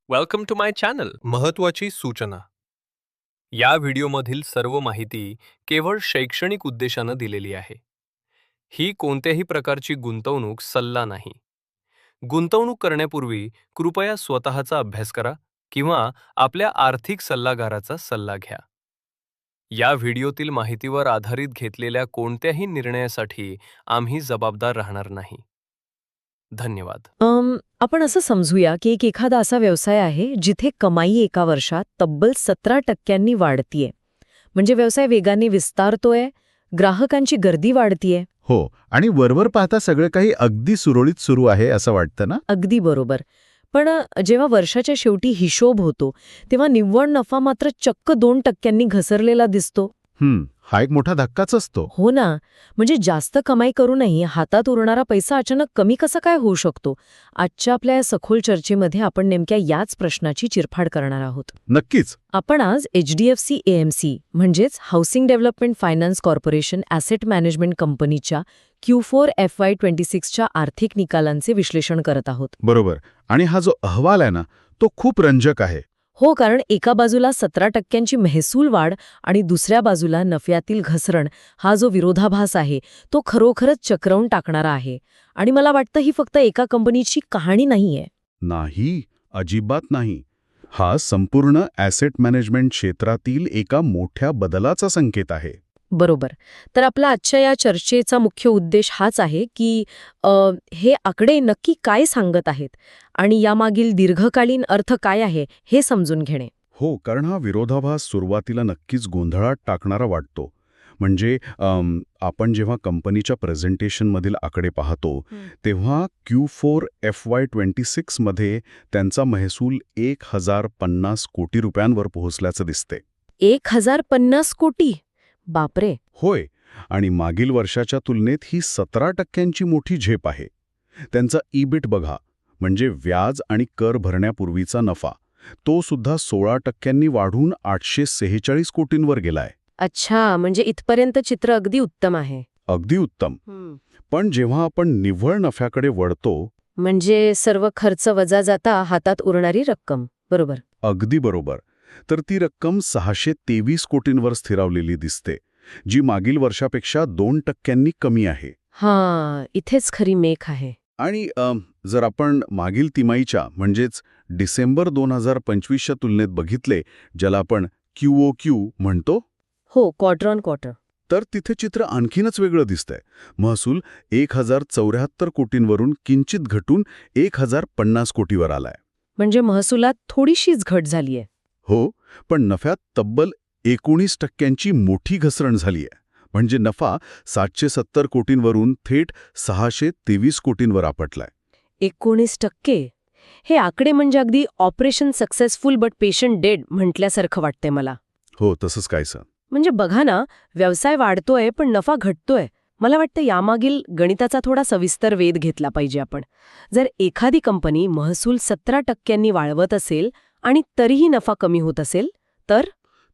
Welcome to my channel. महत्त्वाची सूचना. या व्हिडिओमधील सर्व माहिती केवळ शैक्षणिक उद्देशानं दिलेली आहे. ही कोणत्याही प्रकारची गुंतवणूक सल्ला नाही. गुंतवणूक करण्यापूर्वी कृपया स्वतःचा अभ्यास करा किंवा आपल्या आर्थिक सल्लागाराचा सल्ला घ्या. या व्हिडिओतील माहितीवर आधारित घेतलेल्या कोणत्याही निर्णयासाठी आम्ही जबाबदार राहणार नाही. धन्यवाद. आपण असं समजूया की एखादा असा व्यवसाय आहे जिथे कमाई एका वर्षात तब्बल 17% वाढतीये. म्हणजे व्यवसाय वेगाने विस्तारतोय, ग्राहकांची गर्दी वाढतीये. हो, आणि वरवर पाहता सगळं काही अगदी सुरळीत सुरू आहे असं वाटतं ना? अगदी बरोबर. पण जेव्हा वर्षाच्या शेवटी हिशोब होतो तेव्हा निव्वळ नफा मात्र चक्क 2% घसरलेला दिसतो. हा एक मोठा धक्काच असतो. हो ना. म्हणजे जास्त कमाई करूनही हातात उरणारा पैसा अचानक कमी कसा काय होऊ शकतो? आजच्या आपल्या या सखोल चर्चेमध्ये आपण नेमक्या याच प्रश्नाची चिरफाड करणार आहोत. नक्कीच. आपण आज HDFC AMC म्हणजेच housing development finance corporation asset management कंपनीच्या Q4 FY26 च्या आर्थिक निकालांचे विश्लेषण करत आहोत. बरोबर. आणि हा जो अहवाल आहे ना, तो खूप रंजक आहे. हो, कारण एका बाजूला 17% महसूल वाढ आणि दुसऱ्या बाजूला नफ्यातील घसरण हा जो विरोधाभास आहे तो खरोखरच चक्रावून टाकणारा आहे. आणि मला वाटतं ही फक्त एका कंपनीची कहाणी नाहीये. नाही, अजिबात नाही. हा संपूर्ण ॲसेट मॅनेजमेंट क्षेत्रातील एका मोठ्या बदलाचा संकेत आहे. बरोबर. तर आपला आजच्या या चर्चेचा मुख्य उद्देश हाच आहे की हे आकडे नक्की काय सांगत आहेत आणि यामागील दीर्घकालीन अर्थ काय आहे हे समजून घेणे. हो, कारण हा विरोधाभास सुरुवातीला नक्कीच गोंधळात टाकणारा वाटतो. म्हणजे आपण जेव्हा कंपनीच्या प्रेझेंटेशनमधील आकडे पाहतो तेव्हा Q4 FY26 मध्ये त्यांचा महसूल 1050 कोटी रुपयांवर पोहोचल्याचं दिसते. 1050 कोटी? बापरे. होय, आणि मागील वर्षाच्या तुलनेत ही 17% मोठी झेप आहे. त्यांचा EBIT बघा, म्हणजे व्याज आणि कर भरण्यापूर्वीचा नफा, तो सुद्धा 16% वाढून 846 कोटींवर गेलाय. अच्छा, म्हणजे इथपर्यंत चित्र अगदी उत्तम आहे. अगदी उत्तम. पण जेव्हा आपण निव्वळ नफ्याकडे वळतो, म्हणजे सर्व खर्च वजा जाता हातात उरणारी रक्कम. बरोबर. अगदी बरोबर, तर ती रक्कम 623 कोटींवर स्थिरावलेली दिसते, जी मागील वर्षापेक्षा 2% कमी आहे. हां, इथेच खरी मेख आहे. आणि जर आपण मागील तिमाहीच्या म्हणजेच डिसेंबर 2025च्या तुलनेत बघितले, ज्याला आपण QOQ म्हणतो, हो, क्वार्टर ऑन क्वार्टर. तर तिथे चित्र आणखीनच वेगळं दिसतंय. महसूल 1074 कोटींवरून किंचित घटून 1050 कोटीवर आलाय. म्हणजे महसुलात थोडीशीच घट झालीये. हो, पण नफ्यात तब्बल 19% मोठी घसरण झालीय. म्हणजे नफा 770 कोटींवरून थेट 623 कोटींवर आपटलाय. 19%? हे आकडे म्हणजे अगदी operation successful but patient dead म्हटल्यासारखं वाटतंय मला. हो, तसंच कायचं. म्हणजे बघा ना, व्यवसाय वाढतोय पण नफा घटतोय. मला वाटतं यामागील गणिताचा थोडा सविस्तर वेध घेतला पाहिजे आपण. जर एखादी कंपनी महसूल 17% वाढवत असेल आणि तरीही नफा कमी होत असेल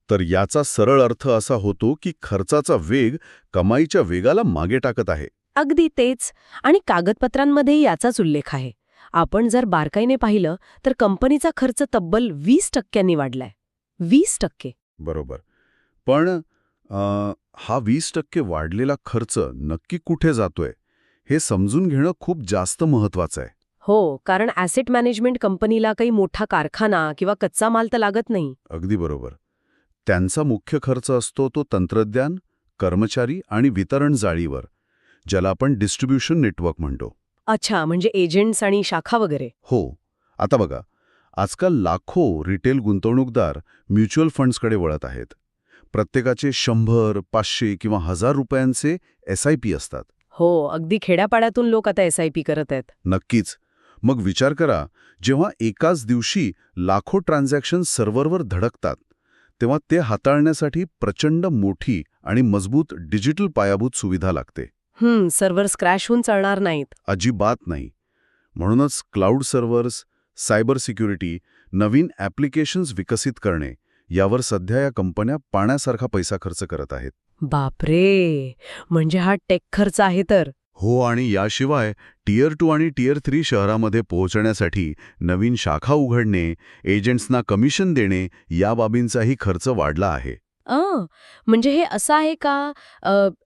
तर याचा सरळ अर्थ असा होतो की खर्चाचा वेग कमाईच्या वेगाला मागे टाकत आहे. अगदी तेच. आणि कागदपत्रांमध्येही याचाच उल्लेख आहे. आपण जर बारकाईने पाहिलं तर कंपनीचा खर्च तब्बल 20% वाढलाय. 20%. बरोबर. पण हा 20% वाढलेला खर्च नक्की कुठे जातोय हे समजून घेणं खूप जास्त महत्वाचं आहे. हो, कारण ॲसेट मॅनेजमेंट कंपनीला काही मोठा कारखाना किंवा कच्चा माल तर लागत नाही. अगदी बरोबर. त्यांचा मुख्य खर्च असतो तो तंत्रज्ञान, कर्मचारी आणि वितरण जाळीवर, ज्याला आपण डिस्ट्रीब्युशन नेटवर्क म्हणतो. अच्छा, म्हणजे एजंट्स आणि शाखा वगैरे. हो. आता बघा, आजकाल लाखो रिटेल गुंतवणूकदार म्युच्युअल फंड्सकडे वळत आहेत. प्रत्येकाचे 100, 500 किंवा 1000 रुपयांचे SIP असतात. हो, अगदी खेड्यापाड्यातून लोक आता SIP करत आहेत. नक्कीच. मग विचार करा, जेव्हा एकाच दिवशी लाखो ट्रान्झॅक्शन सर्व्हरवर धडकतात, तेव्हा ते हाताळण्यासाठी प्रचंड मोठी आणि मजबूत डिजिटल पायाभूत सुविधा लागते. सर्व्हर्स क्रॅश होऊन चालणार नाहीत. अजिबात नाही. म्हणूनच क्लाउड सर्व्हर्स, सायबर सिक्युरिटी, नवीन ॲप्लिकेशन्स विकसित करणे यावर सध्या या कंपन्या पाण्यासारखा पैसा खर्च करत आहेत. बापरे, म्हणजे हा टेक खर्च आहे तर हो, आणि याशिवाय टियर 2 आणि टियर 3 शहरामध्ये पोहोचण्यासाठी नवीन शाखा उघडणे, एजंट्सना कमिशन देणे या बाबींचाही खर्च वाढला आहे. अ, म्हणजे हे असं आहे का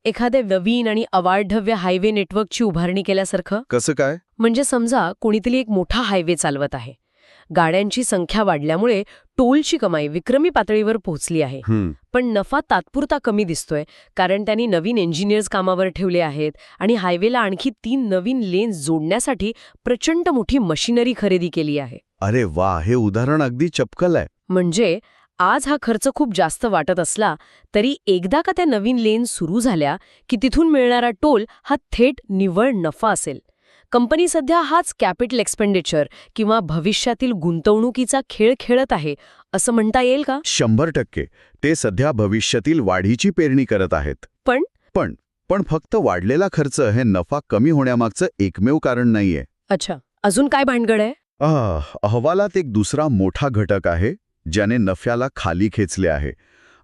एखाद्या नवीन आणि अवाढव्य हायवे नेटवर्कची उभारणी केल्यासारखं? कसं काय? म्हणजे समजा कोणीतरी एक मोठा हायवे चालवत आहे. गाड्यांची संख्या वाढल्यामुळे टोलची कमाई विक्रमी पातळीवर पोहोचली आहे. पण नफा तात्पुरता कमी दिसतोय, कारण त्यांनी नवीन इंजिनियर्स कामावर ठेवले आहेत आणि हायवेला आणखी 3 नवीन लेन्स जोडण्यासाठी प्रचंड मोठी मशिनरी खरेदी केली आहे. अरे वा, हे उदाहरण अगदी चपकल आहे. म्हणजे आज हा खर्च खूप जास्त वाटत असला तरी एकदा का त्या नवीन लेन्स सुरू झाल्या की तिथून मिळणारा टोल हा थेट निव्वळ नफा असेल. कंपनी सध्या हाच कॅपिटल एक्सपेंडिचर किंवा भविष्यातील गुंतवणुकीचा खेळ खेळत आहे असं म्हणता येईल का? 100% ते सध्या भविष्यातील वाढीची पेरणी करत आहेत. पण फक्त वाढलेला खर्च हे नफा कमी होण्यामागचं एकमेव कारण नाहीये. अच्छा, अजून काय भानगड आहे? अहवालात एक दुसरा मोठा घटक आहे ज्याने नफ्याला खाली खेचले आहे,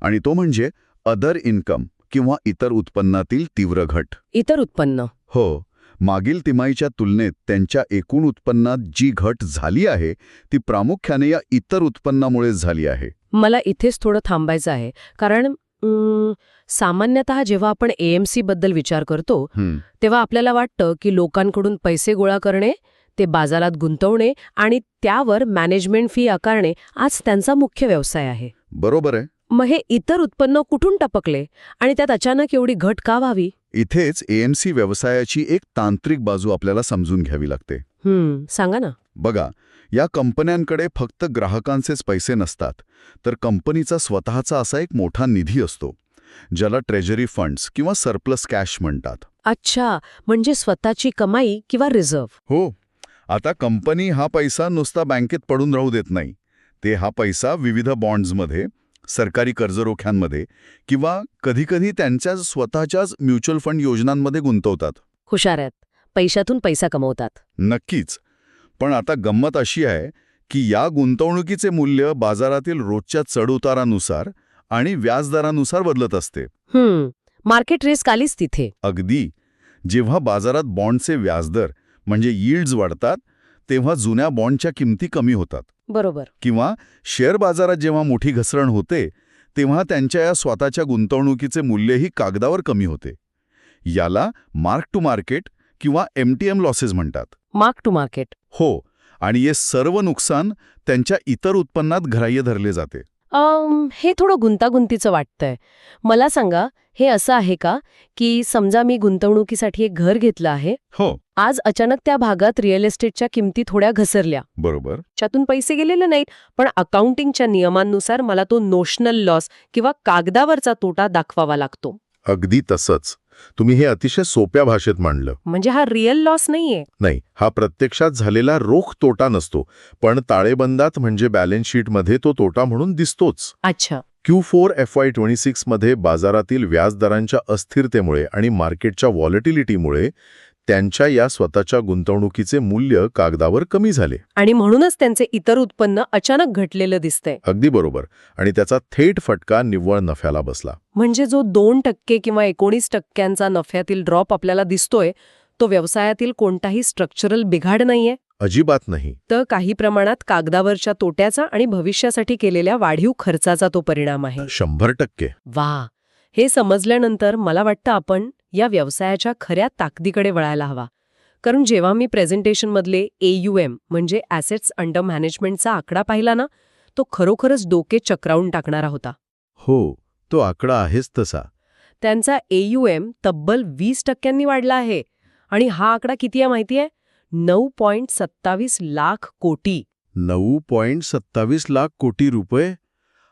आणि तो म्हणजे अदर इन्कम किंवा इतर उत्पन्नातील तीव्र घट. इतर उत्पन्न? हो, मागील तिमाहीच्या तुलनेत त्यांच्या एकूण उत्पन्नात जी घट झाली आहे ती प्रामुख्याने या इतर उत्पन्नामुळेच झाली आहे. मला इथेच थोडं थांबायचं आहे, कारण सामान्यतः जेव्हा आपण AMC बद्दल विचार करतो तेव्हा आपल्याला वाटतं की लोकांकडून पैसे गोळा करणे, ते बाजारात गुंतवणे आणि त्यावर मॅनेजमेंट फी आकारणे आज त्यांचा मुख्य व्यवसाय आहे. बरोबर आहे. मग हे इतर उत्पन्न कुठून टपकले आणि त्यात अचानक एवढी घट का व्हावी? इथेच AMC व्यवसायाची एक तांत्रिक बाजू आपल्याला समजून घ्यावी लागते. सांगा ना. बघा, या कंपन्यांकडे फक्त ग्राहकांचेच पैसे नसतात, तर कंपनीचा स्वतःचा असा एक मोठा निधी असतो, ज्याला ट्रेजरी फंड्स किंवा सरप्लस कॅश म्हणतात. अच्छा, म्हणजे स्वतःची कमाई किंवा रिझर्व्ह. हो, आता कंपनी हा पैसा नुसता बँकेत पडून राहू देत नाही. ते हा पैसा विविध बॉन्ड्समध्ये, सरकारी कर्जरोख्यांमध्ये किंवा कधीकधी त्यांच्या स्वतःच्याच म्युच्युअल फंड योजनांमध्ये गुंतवतात. हुशार आहेत, पैशातून पैसा कमवतात. नक्कीच. पण आता गंमत अशी आहे की या गुंतवणुकीचे मूल्य बाजारातील रोजच्या चढउतारानुसार आणि व्याजदरानुसार बदलत असते. मार्केट रिस्क आलीच तिथे. अगदी. जेव्हा बाजारात बॉन्डचे व्याजदर म्हणजे यील्ड्स वाढतात तेव्हा जुन्या बॉन्डच्या किमती कमी होतात. बरोबर. किंवा शेअर बाजारात जेव्हा मोठी घसरण होते तेव्हा त्यांच्या या स्वतःच्या गुंतवणुकीचे मूल्यही कागदावर कमी होते. याला मार्क टू मार्केट किंवा MTM लॉसेस म्हणतात. Mark to market? हो, आणि हे सर्व नुकसान त्यांच्या इतर उत्पन्नात ग्राह्य धरले जाते. हे थोडं गुंतागुंतीचं वाटतंय. मला सांगा, हे असं आहे का की समजा मी गुंतवणुकीसाठी एक घर घेतलं आहे. हो. आज अचानक त्या भागात रिअल एस्टेटच्या किमती थोड्या घसरल्या. बरोबर. त्यातून पैसे गेलेले नाहीत, पण अकाउंटिंगच्या नियमांनुसार मला तो नोशनल लॉस किंवा कागदावरचा तोटा दाखवावा लागतो. अगदी तसंच. तुम्ही हे अतिशय सोप्या भाषेत मांडलं. म्हणजे हा रिअल लॉस नाहीये. नाही, हा प्रत्यक्षात झालेला रोख तोटा नसतो, पण ताळेबंदात म्हणजे बॅलन्स शीटमध्ये तो तोटा म्हणून दिसतोच. अच्छा. Q4 FY26 मध्ये बाजारातील व्याजदरांच्या अस्थिरतेमुळे आणि मार्केटच्या व्हॉलेटिलिटीमुळे त्यांच्या या स्वतःच्या गुंतवणुकीचे मूल्य कागदावर कमी झाले. आणि म्हणूनच त्यांचे इतर उत्पन्न अचानक घटलेलं दिसतंय. अगदी बरोबर. आणि त्याचा थेट फटका निव्वळ नफ्याला बसला. म्हणजे जो 2% किंवा 19% नफ्यातील ड्रॉप आपल्याला दिसतोय तो व्यवसायातील कोणताही स्ट्रक्चरल बिघाड नाहीये. अजिबात नाही. तर काही प्रमाणात कागदावरच्या तोट्याचा आणि भविष्यासाठी केलेल्या वाढीव खर्चाचा तो परिणाम आहे. 100%. वा, हे समजल्यानंतर मला वाटतं आपण या व्यवसायाच्या खऱ्या ताकदीकडे वळायला हवा. कारण जेव्हा मी प्रेझेंटेशनमधले AUM म्हणजे ॲसेट्स अंडर मॅनेजमेंटचा आकडा पाहिला ना, तो खरोखरच डोके चक्रावून टाकणारा होता. हो, तो आकडा आहेच तसा. त्यांचा AUM तब्बल 20% वाढला आहे. आणि हा आकडा किती आहे माहितीये? 9.27 लाख कोटी. 9.27 लाख कोटी रुपये.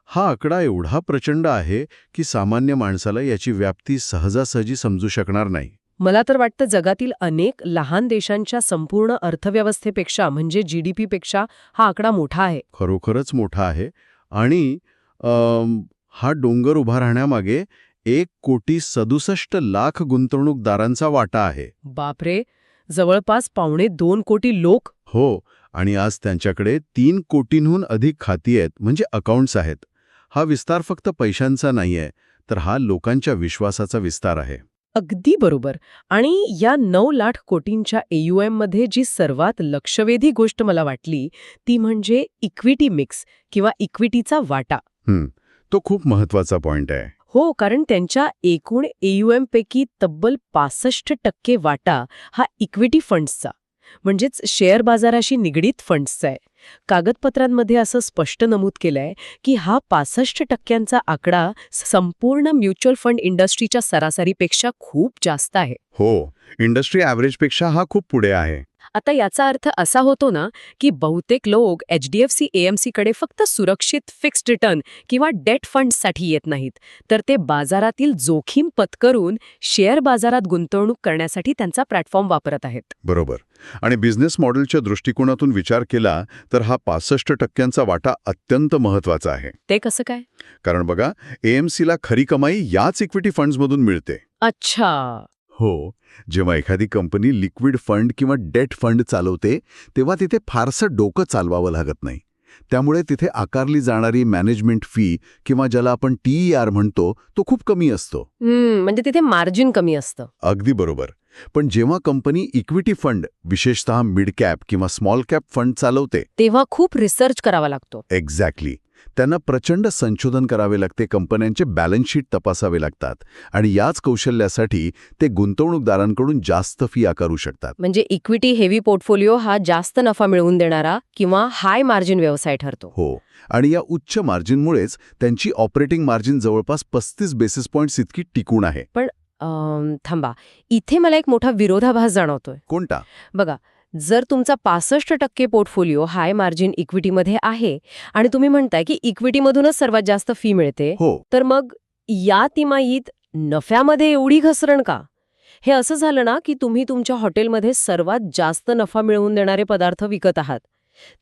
हा आकडा एवढा प्रचंड आहे की सामान्य माणसाला याची व्याप्ती सहजासहजी समजू शकणार नाही. मला तर वाटतं जगातील अनेक लहान देशांच्या संपूर्ण अर्थव्यवस्थेपेक्षा म्हणजे GDP पेक्षा हा आकडा मोठा आहे. खरोखरच मोठा आहे. आणि हा डोंगर उभा राहण्यामागे 1.67 कोटी गुंतवणूकदारांचा वाटा आहे. बापरे, जवळपास 1.25 कोटी लोक. हो, आणि आज त्यांच्याकडे 3 कोटींहून अधिक खाती आहेत म्हणजे अकाउंट्स आहेत. हा विस्तार फक्त पैशांचा नाहीये, तर हा लोकांच्या विश्वासाचा विस्तार आहे. अगदी बरोबर. आणि या 9 लाख कोटींच्या AUM मध्ये जी सर्वात लक्षवेधी गोष्ट मला वाटली ती म्हणजे इक्विटी मिक्स किंवा इक्विटीचा वाटा. तो खूप महत्वाचा पॉइंट आहे. हो, कारण त्यांच्या एकूण AUM पैकी तब्बल 65% वाटा हा इक्विटी फंड्सचा म्हणजेच शेअर बाजाराशी निगडीत फंड्सचा आहे. कागदपत्रांमध्ये असं स्पष्ट नमूद केलंय की हा 65% आकडा संपूर्ण म्युच्युअल फंड इंडस्ट्रीच्या सरासरीपेक्षा खूप जास्त आहे. हो, इंडस्ट्री ॲव्हरेजपेक्षा हा खूप पुढे आहे. आता याचा अर्थ असा होतो ना की बहुतेक लोक HDFC AMC कडे फक्त सुरक्षित फिक्स्ड रिटर्न किंवा डेट फंड्ससाठी येत नाहीत, तर ते बाजारातील जोखीम पत्करून शेअर बाजारात गुंतवणूक करण्यासाठी त्यांचा प्लॅटफॉर्म वापरत आहेत. बरोबर. आणि बिझनेस मॉडेलच्या दृष्टिकोनातून विचार केला तर हा 65% वाटा अत्यंत महत्वाचा आहे. ते कसं काय? कारण बघा, AMCला खरी कमाई याच इक्विटी फंड्समधून मिळते. अच्छा. हो, जेव्हा एखादी कंपनी लिक्विड फंड किंवा डेट फंड चालवते तेव्हा तिथे फारसं डोकं चालवावं लागत नाही. त्यामुळे तिथे आकारली जाणारी मॅनेजमेंट फी किंवा ज्याला आपण TER म्हणतो तो खूप कमी असतो. म्हणजे तिथे मार्जिन कमी असतं. अगदी बरोबर. पण जेव्हा कंपनी इक्विटी फंड, विशेषतः मिड कॅप किंवा स्मॉल कॅप फंड चालवते तेव्हा खूप रिसर्च करावा लागतो. एक्झॅक्टली. त्यांना प्रचंड संशोधन करावे लागते, कंपन्यांचे बॅलन्स शीट तपासावे लागतात आणि याच कौशल्यासाठी ते गुंतवणूकदारांकडून जास्त फी आकारू शकतात. म्हणजे इक्विटी हेवी पोर्टफोलिओ हा जास्त नफा मिळवून देणारा किंवा हाय मार्जिन व्यवसाय ठरतो. हो, आणि या उच्च मार्जिनमुळेच त्यांची ऑपरेटिंग मार्जिन जवळपास 35 बेसिस पॉइंट्स इतकी टिकून आहे. पण थांबा, इथे मला एक मोठा विरोधाभास जाणवतोय. कोणता? बघा, जर तुमचा 65% पोर्टफोलिओ हाय मार्जिन इक्विटीमध्ये आहे आणि तुम्ही म्हणताय की इक्विटीमधूनच सर्वात जास्त फी मिळते, हो, तर मग या तिमाहीत नफ्यामध्ये एवढी घसरण का? हे असं झालं ना की तुम्ही तुमच्या हॉटेलमध्ये सर्वात जास्त नफा मिळवून देणारे पदार्थ विकत आहात.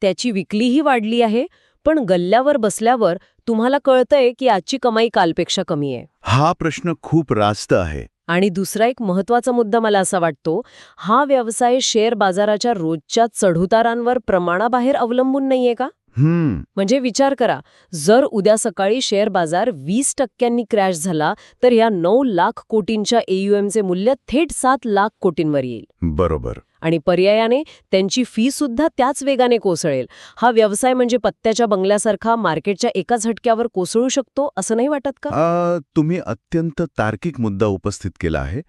त्याची विक्रीही वाढली आहे, पण गल्ल्यावर बसल्यावर तुम्हाला कळतंय की आजची कमाई कालपेक्षा कमी आहे. हा प्रश्न खूप रास्त आहे. आणि दुसरा एक महत्त्वाचा मुद्दा मला असा वाटतो, हा व्यवसाय शेअर बाजाराच्या रोजच्या चढउतारांवर प्रमाणाबाहेर अवलंबून नाहीये का? म्हणजे विचार करा, जर उद्या सकाळी शेअर बाजार 20% क्रॅश झाला तर या 9 लाख कोटींच्या AUMचे मूल्य थेट 7 लाख कोटींवर येईल. बरोबर. आणि पर्यायाने त्यांची फी सुद्धा त्याच वेगाने कोसळेल. हा व्यवसाय म्हणजे पत्त्याच्या बंगल्यासारखा मार्केटच्या एका झटक्यावर कोसळू शकतो, असं नाही वाटत का? तुम्ही अत्यंत तार्किक मुद्दा उपस्थित केला आहे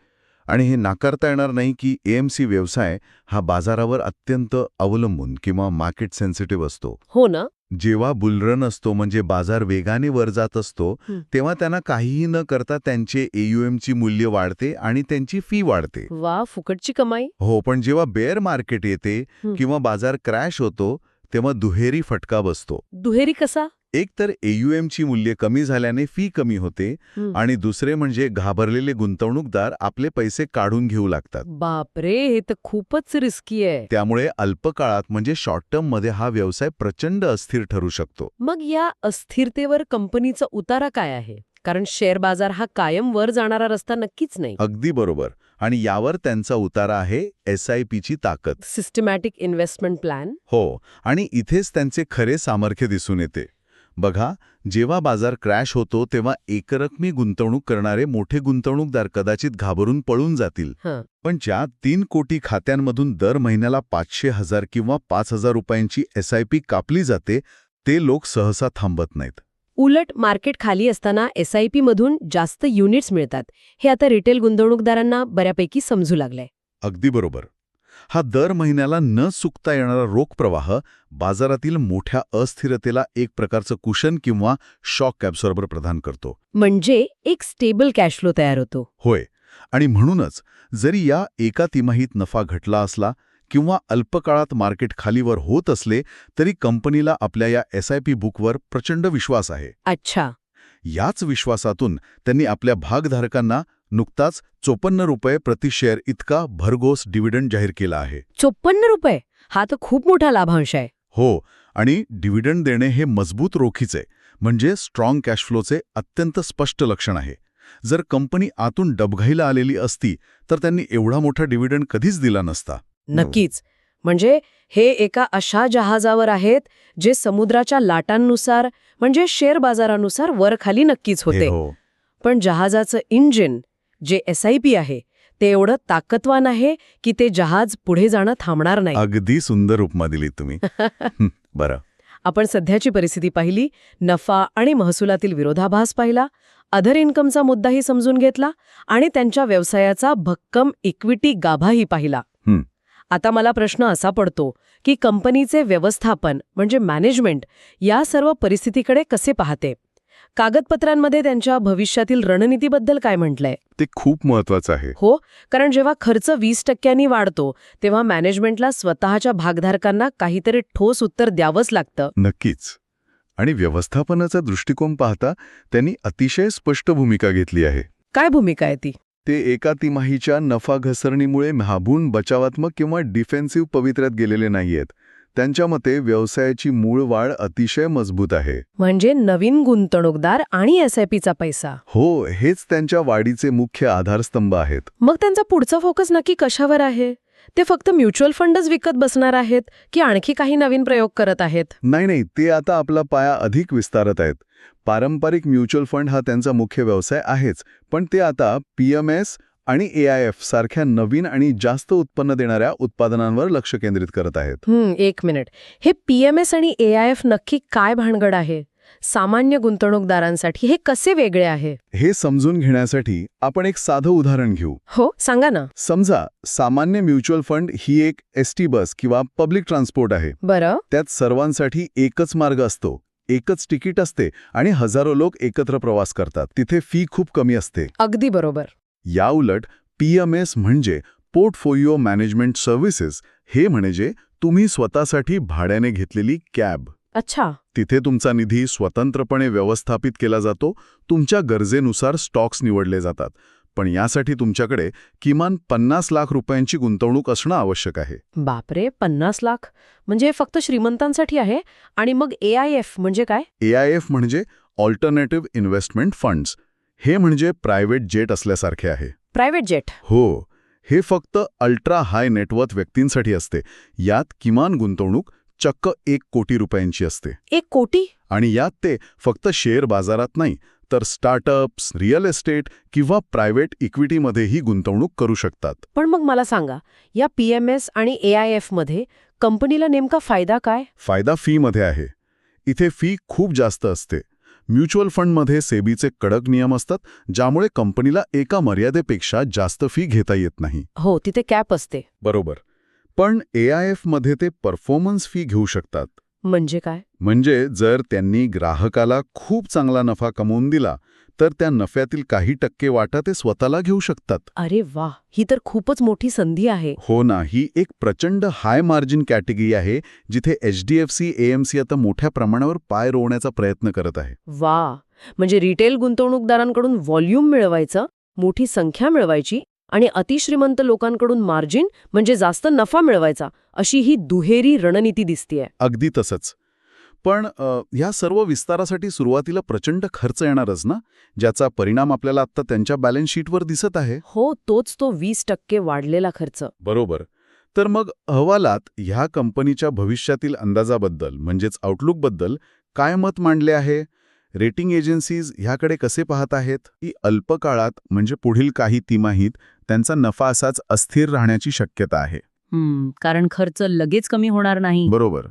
आणि हे नाकारता येणार नाही की AMC व्यवसाय हा बाजारावर अत्यंत अवलंबून किंवा मार्केट सेन्सिटिव्ह असतो. हो ना. जेव्हा बुलरन असतो म्हणजे बाजार वेगाने वर जात असतो तेव्हा त्यांना काहीही न करता त्यांचे AUMची मूल्य वाढते आणि त्यांची फी वाढते. वा, फुकटची कमाई. हो, पण जेव्हा बेअर मार्केट येते किंवा बाजार क्रॅश होतो तेव्हा दुहेरी फटका बसतो. दुहेरी कसा? एक तर AUMची मूल्य कमी झाल्याने फी कमी होते आणि दुसरे म्हणजे घाबरलेले गुंतवणूकदार आपले पैसे काढून घेऊ लागतात. बापरे, हे तर खूपच रिस्की आहे. त्यामुळे अल्पकाळात म्हणजे शॉर्ट टर्ममध्ये हा व्यवसाय प्रचंड अस्थिर ठरू शकतो. मग या अस्थिरतेवर कंपनीचा उतारा काय आहे? कारण शेअर बाजार हा कायम वर जाणारा रस्ता नक्कीच नाही. अगदी बरोबर. आणि यावर त्यांचा उतारा आहे SIPची ताकद, सिस्टमॅटिक इन्व्हेस्टमेंट प्लॅन. हो, आणि इथेच त्यांचे खरे सामर्थ्य दिसून येते. बघा, जेव्हा बाजार क्रॅश होतो तेव्हा एकरकमी गुंतवणूक करणारे मोठे गुंतवणूकदार कदाचित घाबरून पळून जातील. पण ज्या 3 कोटी खात्यांमधून दर महिन्याला 500,000 किंवा 5,000 रुपयांची SIP कापली जाते ते लोक सहसा थांबत नाहीत. उलट मार्केट खाली असताना SIP मधून जास्त युनिट्स मिळतात. हे आता रिटेल गुंतवणूकदारांना बऱ्यापैकी समजू लागलंय. अगदी बरोबर. हा दर महिन्याला न चुकता येणारा रोख प्रवाह बाजारातील मोठ्या अस्थिरतेला एक प्रकारचं कुशन किंवा शॉक ॲब्सॉर्बर प्रदान करतो. म्हणजे एक स्टेबल कॅश फ्लो तयार होतो. होय, आणि म्हणूनच जरी या एका तिमाहीत नफा घटला असला किंवा अल्पकाळात मार्केट खालीवर होत असले तरी कंपनीला आपल्या या SIP बुकवर प्रचंड विश्वास आहे. अच्छा. याच विश्वासातून त्यांनी आपल्या भागधारकांना नुकताच 54 रुपये प्रति शेअर इतका भरघोस डिव्हिडंड जाहीर केला आहे. 54 रुपये? हा तर खूप मोठा लाभांश आहे. हो, आणि डिव्हिडंड देणे हे मजबूत रोखीचे म्हणजे स्ट्रॉंग कॅश फ्लोचे अत्यंत स्पष्ट लक्षण आहे. जर कंपनी आतून डबघाईला आलेली असती तर त्यांनी एवढा मोठा डिव्हिडंड कधीच दिला नसता. नक्कीच. म्हणजे हे एका अशा जहाजावर आहेत जे समुद्राच्या लाटांनुसार म्हणजे शेअर बाजारानुसार वर खाली नक्कीच होते. पण जहाजाचं इंजिन, जे SIP आहे ते एवढं ताकदवान आहे की ते जहाज पुढे जाणं थांबणार नाही. अगदी सुंदर उपमा दिली तुम्ही. बरं. आपण सध्याची परिस्थिती पाहिली, नफा आणि महसुलातील विरोधाभास पाहिला, अदर इन्कमचा मुद्दाही समजून घेतला आणि त्यांच्या व्यवसायाचा भक्कम इक्विटी गाभाही पाहिला. हं. आता मला प्रश्न असा पडतो की कंपनीचे व्यवस्थापन म्हणजे मॅनेजमेंट या सर्व परिस्थितीकडे कसे पाहते? कागदपत्रांमध्ये त्यांच्या भविष्यातील रणनीतीबद्दल काय म्हटलंय? ते खूप महत्वाचं आहे. हो, कारण जेव्हा खर्च 20% वाढतो तेव्हा मॅनेजमेंटला स्वतःच्या भागधारकांना काहीतरी ठोस उत्तर द्यावंच लागतं. नक्कीच. आणि व्यवस्थापनाचा दृष्टिकोन पाहता त्यांनी अतिशय स्पष्ट भूमिका घेतली आहे. काय भूमिका आहे ती? ते एका तिमाहीच्या नफा घसरणीमुळे म्हाबून बचावात्मक किंवा डिफेन्सिव्ह पवित्र्यात गेलेले नाहीयेत. त्यांच्या मते व्यवसायाची मूळ वाढ अतिशय मजबूत आहे. म्हणजे नवीन गुंतवणूकदार आणि SIPचा पैसा. हो, हेच त्यांच्या वाढीचे मुख्य आधारस्तंभ आहेत. मग त्यांचा पुढचा फोकस नक्की कशावर आहे? ते फक्त म्युच्युअल फंडच विकत बसणार आहेत की आणखी काही नवीन प्रयोग करत आहेत? नाही, ते आता आपला पाया अधिक विस्तारत आहेत. पारंपरिक म्युच्युअल फंड हा त्यांचा मुख्य व्यवसाय आहेच, पण ते आता PMS आणि AIF सारख्या नवीन आणि जास्त उत्पन्न देणाऱ्या उत्पादनांवर लक्ष केंद्रित करत आहेत. एक मिनिट. हे PMS आणि AIF नक्की काय भानगड आहे? सामान्य गुंतवणूकदारांसाठी हे कसे वेगळे आहे? हे समजून घेण्यासाठी आपण एक साधं उदाहरण घेऊ. हो, सांगा ना. समजा सामान्य म्युच्युअल फंड ही एक ST बस किंवा पब्लिक ट्रान्सपोर्ट आहे. बरं. त्यात सर्वांसाठी एकच मार्ग असतो, एकच तिकीट असते आणि हजारो लोक एकत्र प्रवास करतात. तिथे फी खूप कमी असते. अगदी बरोबर. याउलट PMS म्हणजे पोर्टफोलिओ मॅनेजमेंट सर्व्हिसेस. हे म्हणजे तुम्ही स्वतःसाठी भाड्याने घेतलेली कॅब. अच्छा. तिथे तुमचा निधी स्वतंत्रपणे व्यवस्थापित केला जातो. तुमच्या गरजेनुसार स्टॉक्स निवडले जातात. पण यासाठी तुमच्याकडे किमान 50 लाख रुपयांची गुंतवणूक असणं आवश्यक आहे. बापरे, 50 लाख? म्हणजे हे फक्त श्रीमंतांसाठी आहे? आणि मग AIF म्हणजे काय? AIF म्हणजे ऑल्टरनेटिव्ह इन्व्हेस्टमेंट फंड्स. हे म्हणजे प्रायव्हेट जेट असल्यासारखे आहे. Private jet? हो, हे फक्त अल्ट्रा हाय नेटवर्थ व्यक्तींसाठी असते. यात किमान गुंतवणूक चक्क 1 कोटी रुपयांची असते. 1 कोटी? आणि यात ते फक्त शेअर बाजारात नाही, तर स्टार्टअप्स, रिअल एस्टेट किंवा प्रायव्हेट इक्विटीमध्येही गुंतवणूक करू शकतात. पण मग मला सांगा, या PMS आणि AIF मध्ये कंपनीला नेमका फायदा काय? फायदा फीमध्ये आहे. इथे फी खूप जास्त असते. म्युच्युअल फंडमध्ये सेबीचे कडक नियम असतात, ज्यामुळे कंपनीला एका मर्यादेपेक्षा जास्त फी घेता येत नाही. हो, तिथे कॅप असते. बरोबर. पण AIF मध्ये ते परफॉर्मन्स फी घेऊ शकतात. म्हणजे काय? म्हणजे जर त्यांनी ग्राहकाला खूप चांगला नफा कमवून दिला, तर त्या नफ्यातील काही टक्के वाटा ते स्वतःला घेऊ शकतात. अरे वा, ही तर खूपच मोठी संधी आहे. हो ना, ही एक प्रचंड हाय मार्जिन कॅटेगरी आहे, जिथे HDFC AMC आता मोठ्या प्रमाणावर पाय रोवण्याचा प्रयत्न करत आहे. वा, म्हणजे रिटेल गुंतवणूकदारांकडून व्हॉल्यूम मिळवायचं, मोठी संख्या मिळवायची आणि अतिश्रीमंत लोकांकडून मार्जिन म्हणजे जास्त नफा मिळवायचा, अशी ही दुहेरी रणनीती दिसतीये. अगदी तसंच. पण ह्या सर्व विस्तारासाठी सुरुवातीला प्रचंड खर्च येणारच ना, ज्याचा परिणाम आपल्याला आत्ता त्यांच्या बॅलन्स शीटवर दिसत आहे. हो, तोच तो 20% वाढलेला खर्च. बरोबर. तर मग अहवालात ह्या कंपनीच्या भविष्यातील अंदाजाबद्दल म्हणजेच आउटलुकबद्दल काय मत मांडले आहे? रेटिंग एजन्सीज ह्याकडे कसे पाहत आहेत? की अल्पकाळात म्हणजे पुढील काही तिमाहीत त्यांचा नफा असाच अस्थिर राहण्याची शक्यता आहे. कारण खर्च लगेच कमी होणार नाही. बरोबर.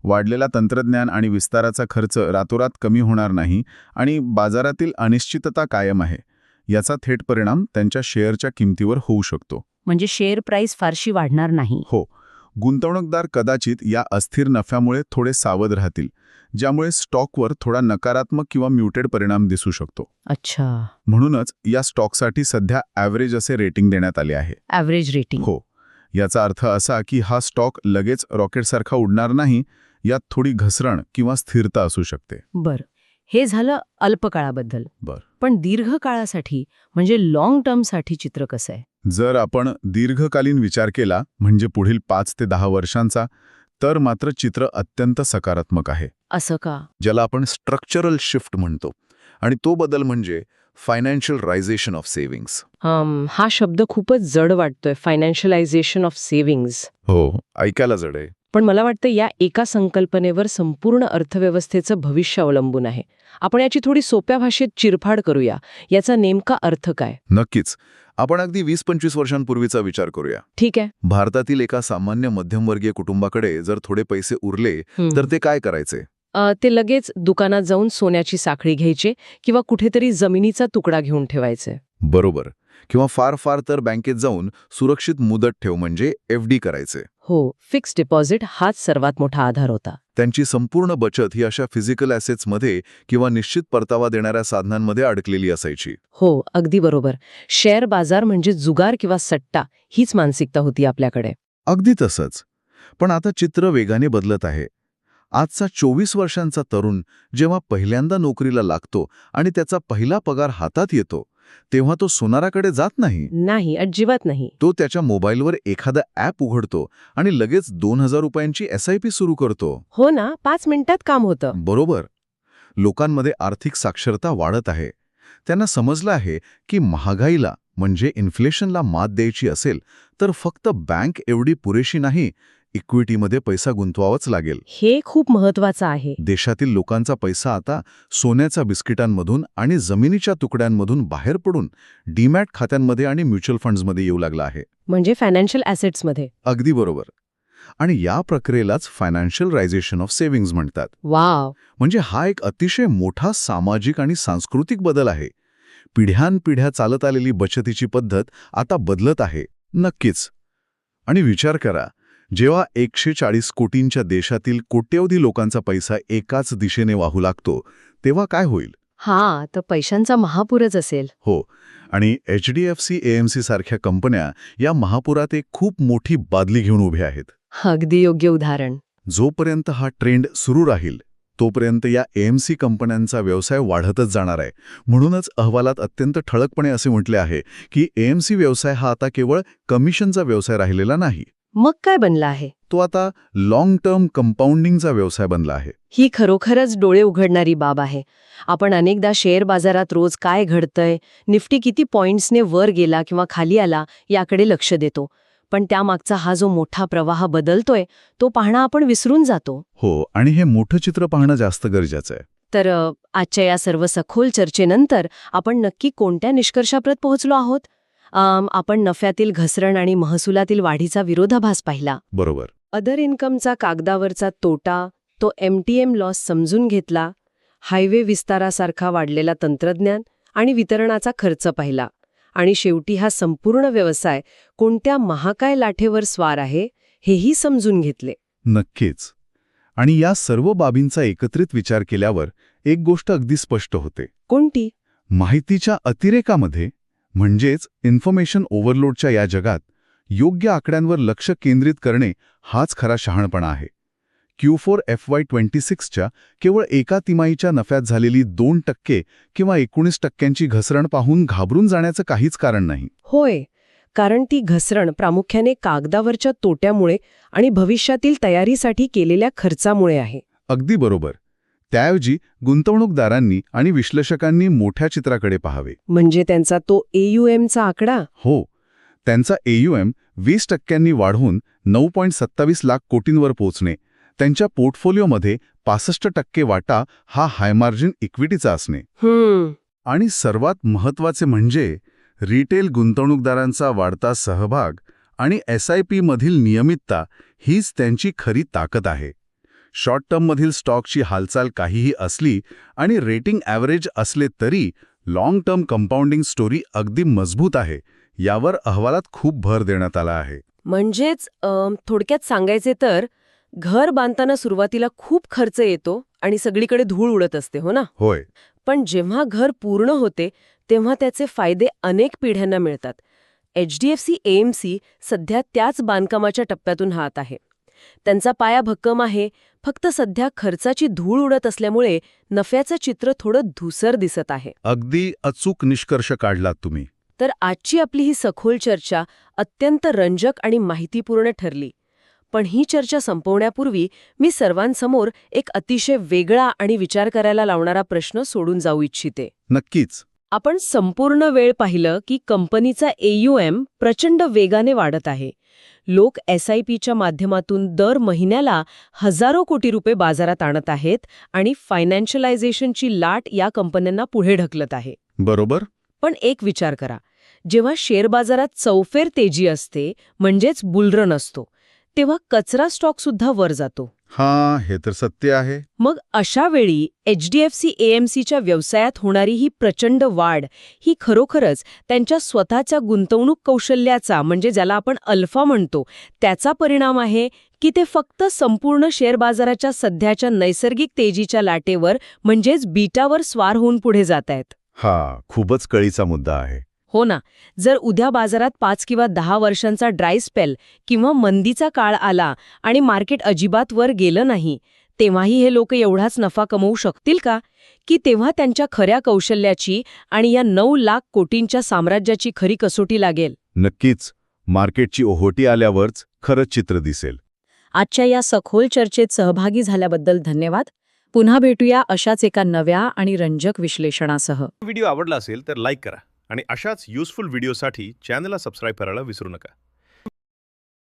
वाढलेला तंत्रज्ञान आणि विस्ताराचा खर्च रातोरात कमी होणार नाही आणि बाजारातील अनिश्चितता कायम आहे. याचा थेट परिणाम त्यांच्या शेअरच्या किमतीवर होऊ शकतो. म्हणजे शेअर प्राइस फारशी वाढणार नाही. हो. गुंतवणूकदार कदाचित या अस्थिर नफ्यामुळे थोडे सावध राहतील, ज्यामुळे स्टॉकवर थोडा नकारात्मक किंवा म्युटेड परिणाम दिसू शकतो. अच्छा. म्हणूनच या स्टॉकसाठी सध्या ॲव्हरेज असे रेटिंग देण्यात आले आहे. Average rating? हो. याचा अर्थ असा की हा स्टॉक लगेच रॉकेटसारखा उडणार नाही. यात थोडी घसरण किंवा स्थिरता असू शकते. बरं, हे झालं अल्पकाळाबद्दल. पण दीर्घकाळासाठी म्हणजे लॉंग टर्मसाठी चित्र कसं आहे? जर आपण दीर्घकालीन विचार केला म्हणजे पुढील 5 ते 10 वर्षांचा, तर मात्र चित्र अत्यंत सकारात्मक आहे. असं का? ज्याला आपण स्ट्रक्चरल शिफ्ट म्हणतो. आणि तो बदल म्हणजे फायनान्शियल रायझेशन ऑफ सेव्हिंग्स. हा शब्द खूपच जड वाटतोय, फायनान्शियलायझेशन ऑफ सेव्हिंग्ज. हो, ऐकायला जड आहे. पण मला वाटतं या एका संकल्पनेवर संपूर्ण अर्थव्यवस्थेचं भविष्य अवलंबून आहे. आपण याची थोडी सोप्या भाषेत चिरफाड करूया. याचा नेमका अर्थ काय? नक्कीच. आपण अगदी 20-25 वर्षांपूर्वीचा विचार करूया. ठीक आहे. भारतातील एका सामान्य मध्यमवर्गीय कुटुंबाकडे जर थोडे पैसे उरले तर ते काय करायचे? ते लगेच दुकानात जाऊन सोन्याची साखळी घ्यायचे किंवा कुठेतरी जमिनीचा तुकडा घेऊन ठेवायचे. बरोबर. किंवा फार फार तर बँकेत जाऊन सुरक्षित मुदत ठेव म्हणजे FD करायचे. हो, फिक्स्ड डिपॉझिट हाच सर्वात मोठा आधार होता. त्यांची संपूर्ण बचत ही अशा फिजिकल ॲसेट्समध्ये किंवा निश्चित परतावा देणाऱ्या साधनांमध्ये अडकलेली असायची. हो, अगदी बरोबर. शेअर बाजार म्हणजे जुगार किंवा सट्टा हीच मानसिकता होती आपल्याकडे. अगदी तसंच. पण आता चित्र वेगाने बदलत आहे. आजचा 24 वर्षांचा तरुण जेव्हा पहिल्यांदा नोकरीला लागतो आणि त्याचा पहिला पगार हातात येतो तेव्हा तो सोनाराकडे जात नाही. नाही, अजिबात नाही. तो त्याच्या मोबाईलवर एखादं ॲप उघडतो आणि लगेच 2000 रुपयांची SIP सुरू करतो. हो ना, 5 मिनिटात काम होतं. बरोबर. लोकांमध्ये आर्थिक साक्षरता वाढत आहे. त्यांना समजलं आहे की महागाईला म्हणजे इन्फ्लेशनला मात द्यायची असेल तर फक्त बँक एवढी पुरेशी नाही, इक्विटीमध्ये पैसा गुंतवावाच लागेल. हे खूप महत्वाचं आहे. देशातील लोकांचा पैसा आता सोन्याच्या बिस्किटांमधून आणि जमिनीच्या तुकड्यांमधून बाहेर पडून डीमॅट खात्यांमध्ये आणि म्युच्युअल फंड्समध्ये येऊ लागला आहे. म्हणजे फायनान्शियल ॲसेट्समध्ये. अगदी बरोबर. आणि या प्रक्रियेलाच फायनान्शियल रायझेशन ऑफ सेव्हिंग्ज म्हणतात. वाव. म्हणजे हा एक अतिशय मोठा सामाजिक आणि सांस्कृतिक बदल आहे. पिढ्यानपिढ्या चालत आलेली बचतीची पद्धत आता बदलत आहे. नक्कीच. आणि विचार करा, जेव्हा 140 कोटींच्या देशातील कोट्यवधी लोकांचा पैसा एकाच दिशेने वाहू लागतो तेव्हा काय होईल? हा, तर पैशांचा महापूरच असेल. हो. आणि HDFC AMC सारख्या कंपन्या या महापुरात एक खूप मोठी बादली घेऊन उभ्या आहेत. अगदी योग्य उदाहरण. जोपर्यंत हा ट्रेंड सुरू राहील तोपर्यंत या AMC कंपन्यांचा व्यवसाय वाढतच जाणार आहे. म्हणूनच अहवालात अत्यंत ठळकपणे असे म्हटले आहे की AMC व्यवसाय हा आता केवळ कमिशनचा व्यवसाय राहिलेला नाही. मग काय बनला आहे? तो आता लॉंग टर्म कंपाऊंडिंगचा व्यवसाय बनला आहे. ही खरोखरच डोळे उघडणारी बाब आहे. आपण अनेकदा शेअर बाजारात रोज काय घडतंय, निफ्टी किती पॉइंट्सने वर गेला किंवा खाली आला याकडे लक्ष देतो. पण त्यामागचा हा जो मोठा प्रवाह बदलतोय तो पाहणं आपण विसरून जातो. हो. आणि हे मोठं चित्र पाहणं जास्त गरजेचं आहे. तर आजच्या या सर्व सखोल चर्चेनंतर आपण नक्की कोणत्या निष्कर्षाप्रत पोहोचलो आहोत? आपण नफ्यातील घसरण आणि महसुलातील वाढीचा विरोधाभास पाहिला. बरोबर. अदर इन्कमचा कागदावरचा तोटा, तो MTM लॉस समजून घेतला, हायवे विस्तारासारखा वाढलेला तंत्रज्ञान आणि वितरणाचा खर्च पाहिला, आणि शेवटी हा संपूर्ण व्यवसाय कोणत्या महाकाय लाटेवर स्वार आहे हेही समजून घेतले. नक्कीच. आणि या सर्व बाबींचा एकत्रित विचार केल्यावर एक गोष्ट अगदी स्पष्ट होते. कोणती? माहितीच्या अतिरेकामध्ये म्हणजेच इन्फॉर्मेशन ओव्हरलोडच्या या जगात योग्य आकड्यांवर लक्ष केंद्रित करणे हाच खरा शहाणपणा आहे. Q4 FY26च्या केवळ एका तिमाहीच्या नफ्यात झालेली 2% किंवा 19% घसरण पाहून घाबरून जाण्याचं काहीच कारण नाही. होय, कारण ती घसरण प्रामुख्याने कागदावरच्या तोट्यामुळे आणि भविष्यातील तयारीसाठी केलेल्या खर्चामुळे आहे. अगदी बरोबर. त्याऐवजी गुंतवणूकदारांनी आणि विश्लेषकांनी मोठ्या चित्राकडे पाहावे. म्हणजे त्यांचा तो AUMचा आकडा. हो. त्यांचा AUM 20% वाढून 9.27 लाख कोटींवर पोहोचणे, त्यांच्या पोर्टफोलिओमध्ये 65% वाटा हा हायमार्जिन इक्विटीचा असणे, आणि सर्वात महत्त्वाचे म्हणजे रिटेल गुंतवणूकदारांचा वाढता सहभाग आणि SIP मधील नियमितता हीच त्यांची खरी ताकद आहे. शॉर्ट टर्ममधील स्टॉकची हालचाल काहीही असली आणि रेटिंग ॲव्हरेज असले तरी लॉंग टर्म कंपाऊंडिंग स्टोरी अगदी मजबूत आहे. यावर अहवालात खूप भर देण्यात आला आहे. म्हणजेच थोडक्यात सांगायचे तर घर बांधताना सुरुवातीला खूप खर्च येतो आणि सगळीकडे धूळ उडत असते, हो ना? होय. पण जेव्हा घर पूर्ण होते तेव्हा त्याचे फायदे अनेक पिढ्यांना मिळतात. HDFC AMC सध्या त्याच बांधकामाच्या टप्प्यातून हात आहे. त्यांचा पाया भक्कम आहे, फक्त सध्या खर्चाची धूळ उडत असल्यामुळे नफ्याचं चित्र थोडं धुसर दिसत आहे. अगदी अचूक निष्कर्ष काढलात तुम्ही. तर आजची आपली ही सखोल चर्चा अत्यंत रंजक आणि माहितीपूर्ण ठरली. पण ही चर्चा संपवण्यापूर्वी मी सर्वांसमोर एक अतिशय वेगळा आणि विचार करायला लावणारा प्रश्न सोडून जाऊ इच्छिते. नक्कीच. आपण संपूर्ण वेळ पाहिलं की कंपनीचा AUM प्रचंड वेगाने वाढत आहे. लोक SIPच्या माध्यमातून दर महिन्याला हजारो कोटी रुपये बाजारात आणत आहेत आणि फायनान्शियलायझेशनची लाट या कंपन्यांना पुढे ढकलत आहे. बरोबर? पण एक विचार करा, जेव्हा शेअर बाजारात चौफेर तेजी असते, म्हणजेच बुलरन असतो, तेव्हा कचरा स्टॉक सुद्धा वर जातो. हां, हे तर सत्य आहे. मग अशा वेळी HDFC AMCच्या व्यवसायात होणारी ही प्रचंड वाढ ही खरोखरच त्यांच्या स्वतःच्या गुंतवणूक कौशल्याचा, म्हणजे ज्याला आपण अल्फा म्हणतो, त्याचा परिणाम आहे की ते फक्त संपूर्ण शेअर बाजाराच्या सध्याच्या नैसर्गिक तेजीच्या लाटेवर, म्हणजेच बीटावर स्वार होऊन पुढे जात आहेत? हा खूपच कळीचा मुद्दा आहे. हो ना. जर उद्या बाजारात 5 किंवा 10 वर्षांचा ड्राय स्पेल किंवा मंदीचा काळ आला आणि मार्केट अजिबात वर गेलं नाही, तेव्हाही हे लोक एवढाच नफा कमवू शकतील का? की तेव्हा त्यांच्या खऱ्या कौशल्याची आणि या 9 लाख कोटींच्या साम्राज्याची खरी कसोटी लागेल? नक्कीच. मार्केटची ओहोटी आल्यावरच खरंच चित्र दिसेल. आजच्या या सखोल चर्चेत सहभागी झाल्याबद्दल धन्यवाद. पुन्हा भेटूया अशाच एका नव्या आणि रंजक विश्लेषणासह. व्हिडिओ आवडला असेल तर लाईक करा आणि अशाच युजफुल व्हिडिओसाठी चॅनलला सबस्क्राईब करायला विसरू नका.